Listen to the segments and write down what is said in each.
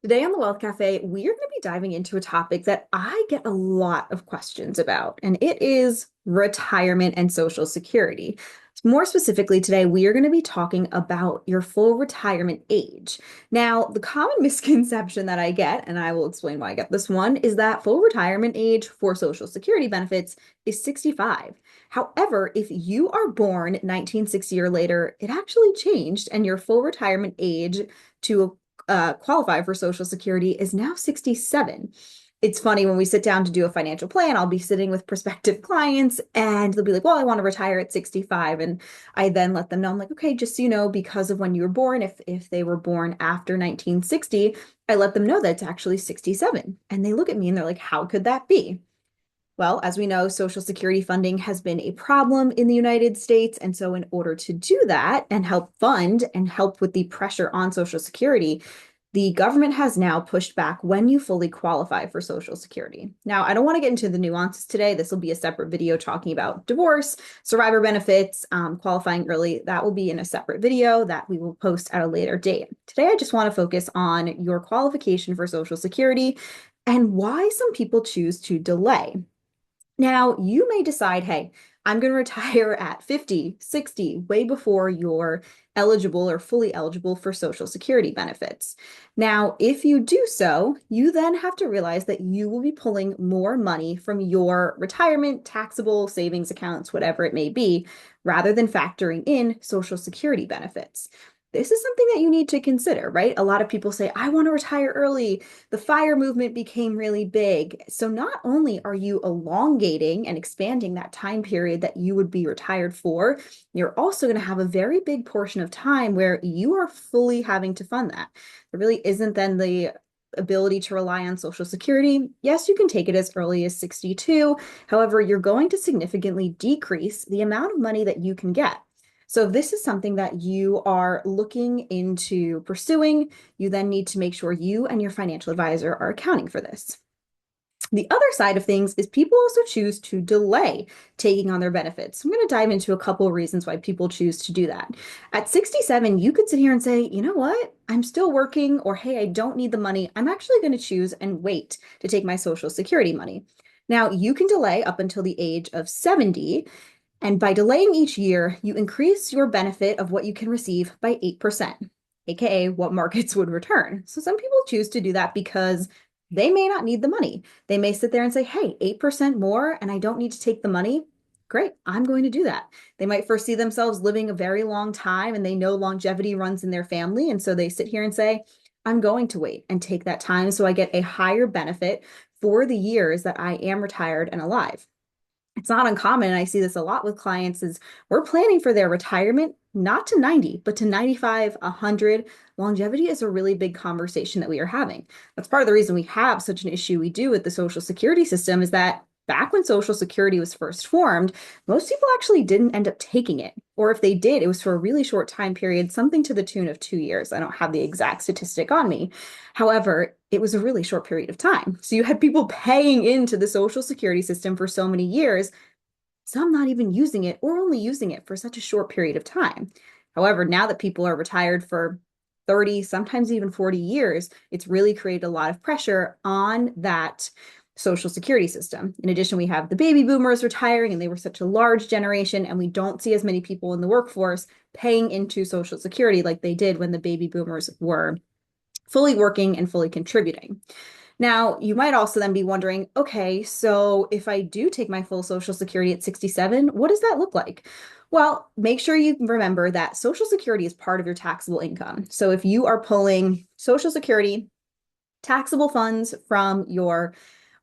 Today on the Wealth Cafe, we are going to be diving into a topic that I get a lot of questions about, and it is retirement and Social Security. More specifically, today we are going to be talking about your full retirement age. Now, the common misconception that I get, and I will explain why I get this one, is that full retirement age for Social Security benefits is 65. However, if you are born 1960 or later, it actually changed, and your full retirement age to qualify for Social Security is now 67. It's funny when we sit down to do a financial plan, I'll be sitting with prospective clients and they'll be like, well, I want to retire at 65. And I then let them know, I'm like, okay, just so you know, because of when you were born, if they were born after 1960, I let them know that it's actually 67. And they look at me and they're like, how could that be? Well, as we know, Social Security funding has been a problem in the United States. And so, in order to do that and help fund and help with the pressure on Social Security, the government has now pushed back when you fully qualify for Social Security. Now, I don't want to get into the nuances today. This will be a separate video talking about divorce, survivor benefits, qualifying early. That will be in a separate video that we will post at a later date. Today, I just want to focus on your qualification for Social Security and why some people choose to delay. Now, you may decide, hey, I'm going to retire at 50, 60, way before you're eligible or fully eligible for Social Security benefits. Now, if you do so, you then have to realize that you will be pulling more money from your retirement, taxable savings accounts, whatever it may be, rather than factoring in Social Security benefits. This is something that you need to consider, right? A lot of people say, I want to retire early. The FIRE movement became really big. So not only are you elongating and expanding that time period that you would be retired for, you're also going to have a very big portion of time where you are fully having to fund that. There really isn't then the ability to rely on Social Security. Yes, you can take it as early as 62. However, you're going to significantly decrease the amount of money that you can get. So if this is something that you are looking into pursuing, you then need to make sure you and your financial advisor are accounting for this. The other side of things is people also choose to delay taking on their benefits. I'm going to dive into a couple of reasons why people choose to do that. At 67, you could sit here and say, you know what? I'm still working, or hey, I don't need the money. I'm actually going to choose and wait to take my Social Security money. Now, you can delay up until the age of 70. And by delaying each year, you increase your benefit of what you can receive by 8%, aka what markets would return. So some people choose to do that because they may not need the money. They may sit there and say, hey, 8% more, and I don't need to take the money. Great, I'm going to do that. They might first see themselves living a very long time and they know longevity runs in their family. And so they sit here and say, I'm going to wait and take that time so I get a higher benefit for the years that I am retired and alive. It's not uncommon, and I see this a lot with clients, is we're planning for their retirement not to 90, but to 95, 100. Longevity is a really big conversation that we are having. That's part of the reason we have such an issue we do with the Social Security system is that back when Social Security was first formed, most people actually didn't end up taking it. Or if they did, it was for a really short time period, something to the tune of 2 years. I don't have the exact statistic on me. However, it was a really short period of time. So you had people paying into the Social Security system for so many years, some not even using it or only using it for such a short period of time. However, now that people are retired for 30, sometimes even 40 years, it's really created a lot of pressure on that Social Security system. In addition, we have the baby boomers retiring, and they were such a large generation, and we don't see as many people in the workforce paying into Social Security like they did when the baby boomers were fully working and fully contributing. Now, you might also then be wondering, okay, so if I do take my full Social Security at 67, what does that look like? Well, make sure you remember that Social Security is part of your taxable income. So if you are pulling Social Security taxable funds from your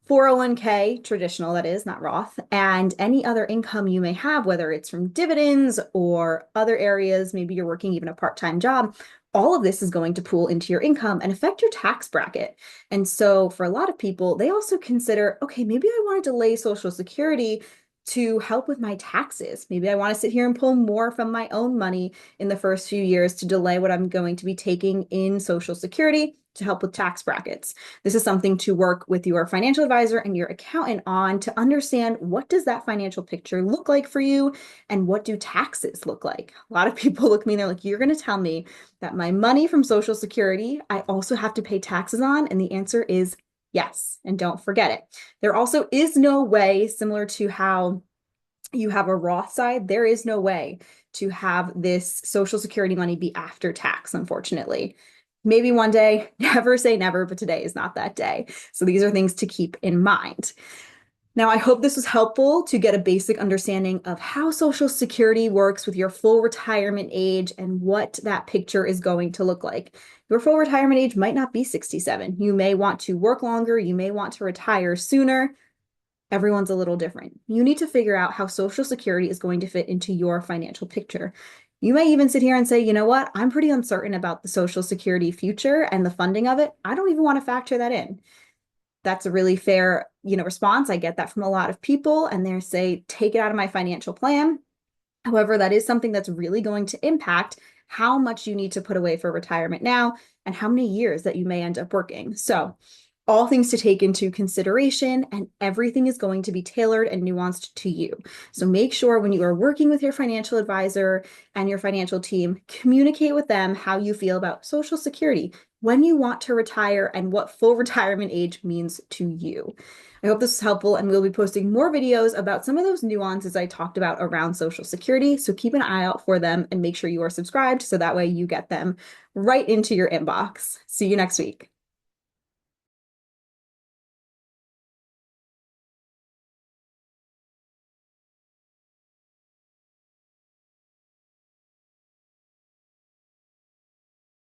401k, traditional that is, not Roth, and any other income you may have, whether it's from dividends or other areas, maybe you're working even a part-time job, all of this is going to pool into your income and affect your tax bracket. And so for a lot of people, they also consider, okay, maybe I want to delay Social Security to help with my taxes. Maybe I want to sit here and pull more from my own money in the first few years to delay what I'm going to be taking in Social Security to help with tax brackets. This is something to work with your financial advisor and your accountant on to understand what does that financial picture look like for you and what do taxes look like. A lot of people look at me and they're like, you're going to tell me that my money from Social Security, I also have to pay taxes on? And the answer is yes. And don't forget it. There also is no way, similar to how you have a Roth side, there is no way to have this Social Security money be after tax, unfortunately. Maybe one day, never say never, but today is not that day. So these are things to keep in mind. Now, I hope this was helpful to get a basic understanding of how Social Security works with your full retirement age and what that picture is going to look like. Your full retirement age might not be 67. You may want to work longer. You may want to retire sooner. Everyone's a little different. You need to figure out how Social Security is going to fit into your financial picture. You may even sit here and say, you know what, I'm pretty uncertain about the Social Security future and the funding of it. I don't even want to factor that in. That's a really fair, response. I get that from a lot of people, and they say, take it out of my financial plan. However, that is something that's really going to impact how much you need to put away for retirement now and how many years that you may end up working. So all things to take into consideration, and everything is going to be tailored and nuanced to you. So make sure when you are working with your financial advisor and your financial team, communicate with them how you feel about Social Security, when you want to retire, and what full retirement age means to you. I hope this is helpful, and we'll be posting more videos about some of those nuances I talked about around Social Security. So keep an eye out for them and make sure you are subscribed so that way you get them right into your inbox. See you next week.